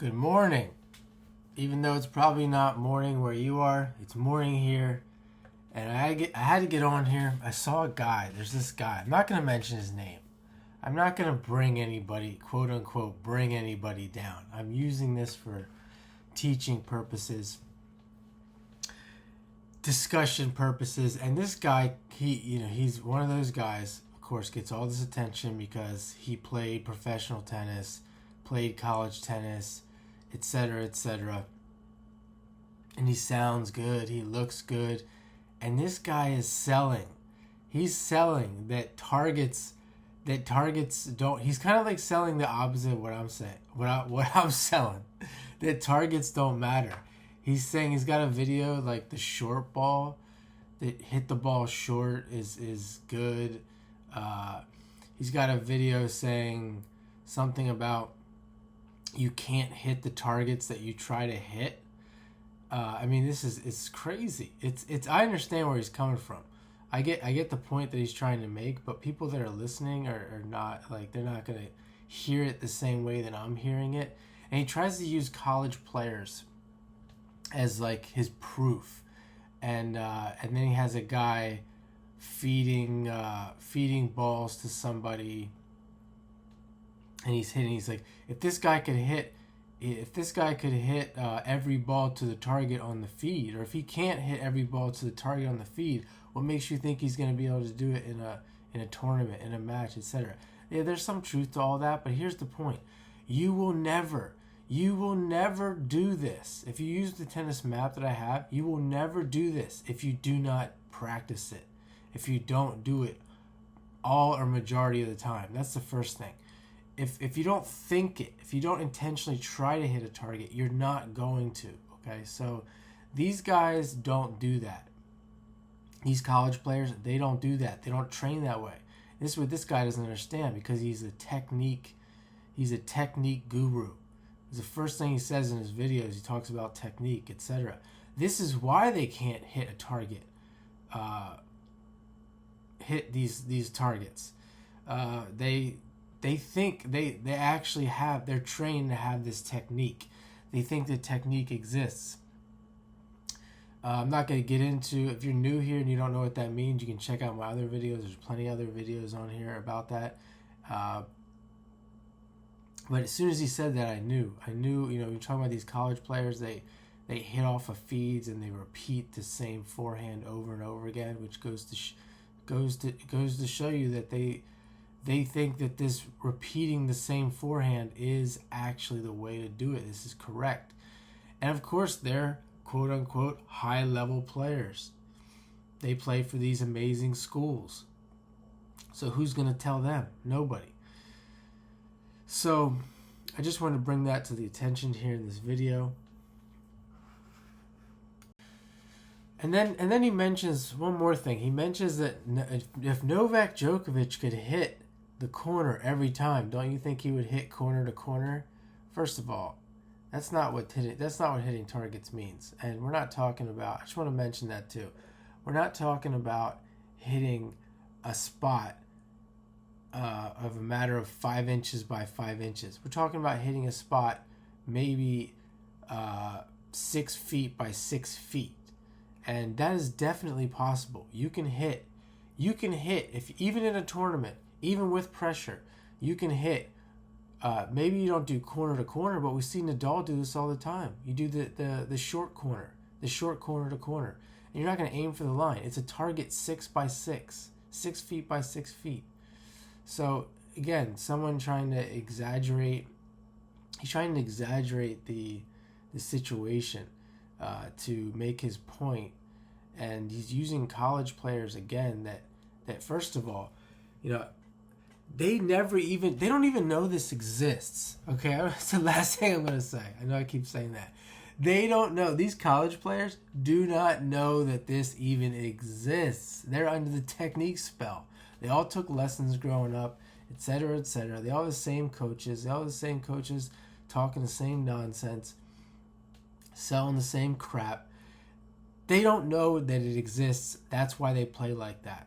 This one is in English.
Good morning. Even though it's probably not morning where you are, it's morning here. And I had to get on here. I saw a guy. There's this guy. I'm not going to mention his name. I'm not going to bring anybody, quote unquote, bring anybody down. I'm using this for teaching purposes, discussion purposes. And this guy, he's one of those guys, of course, gets all this attention because he played professional tennis, played college tennis, etc., etc. And he sounds good, he looks good, and this guy is selling. He's selling that targets don't. He's kind of like selling the opposite of what I'm saying. What I'm selling, that targets don't matter. He's saying he's got a video like the short ball, that hit the ball short is good. He's got a video saying something about you can't hit the targets that you try to hit. I mean, it's crazy. It's I understand where he's coming from. I get the point that he's trying to make, but people that are listening are not, like, they're not gonna hear it the same way that I'm hearing it. And he tries to use college players as like his proof, and then he has a guy feeding balls to somebody, and he's hitting. He's like, if this guy could hit every ball to the target on the feed, or if he can't hit every ball to the target on the feed, what makes you think he's going to be able to do it in a tournament, in a match, etc.? Yeah, there's some truth to all that, but here's the point. You will never do this. If you use the tennis map that I have, you will never do this if you do not practice it. If you don't do it all or majority of the time. That's the first thing. If you don't think it, if you don't intentionally try to hit a target, you're not going to, okay? So these guys don't do that. These college players, they don't do that. They don't train that way. This is what this guy doesn't understand, because he's a technique guru. The first thing he says in his videos, he talks about technique, etc. This is why they can't hit a target, hit these targets. They think they actually have, they're trained to have this technique. They think the technique exists. I'm not going to get into, if you're new here and you don't know what that means, you can check out my other videos. There's plenty of other videos on here about that. But as soon as he said that, I knew, you're talking about these college players, they hit off of feeds and they repeat the same forehand over and over again, which goes to show you that they think that this repeating the same forehand is actually the way to do it. This is correct. And of course, they're quote unquote high level players. They play for these amazing schools. So who's going to tell them? Nobody. So I just wanted to bring that to the attention here in this video. And then he mentions one more thing. He mentions that if Novak Djokovic could hit the corner every time, don't you think he would hit corner to corner? First of all, that's not what hitting targets means. And we're not talking about, I just want to mention that too. We're not talking about hitting a spot of a matter of 5 inches by 5 inches. We're talking about hitting a spot maybe 6 feet by 6 feet. And that is definitely possible. You can hit, if even in a tournament, even with pressure, you can hit. Maybe you don't do corner to corner, but we see Nadal do this all the time. You do the short corner, to corner, and you're not going to aim for the line. It's a target 6 by 6, 6 feet by 6 feet. So again, someone trying to exaggerate. He's trying to exaggerate the situation to make his point, and he's using college players again. That first of all, they don't even know this exists. Okay, that's the last thing I'm going to say. I know I keep saying that. They don't know. These college players do not know that this even exists. They're under the technique spell. They all took lessons growing up, etc., etc. They all have the same coaches. Talking the same nonsense, selling the same crap. They don't know that it exists. That's why they play like that.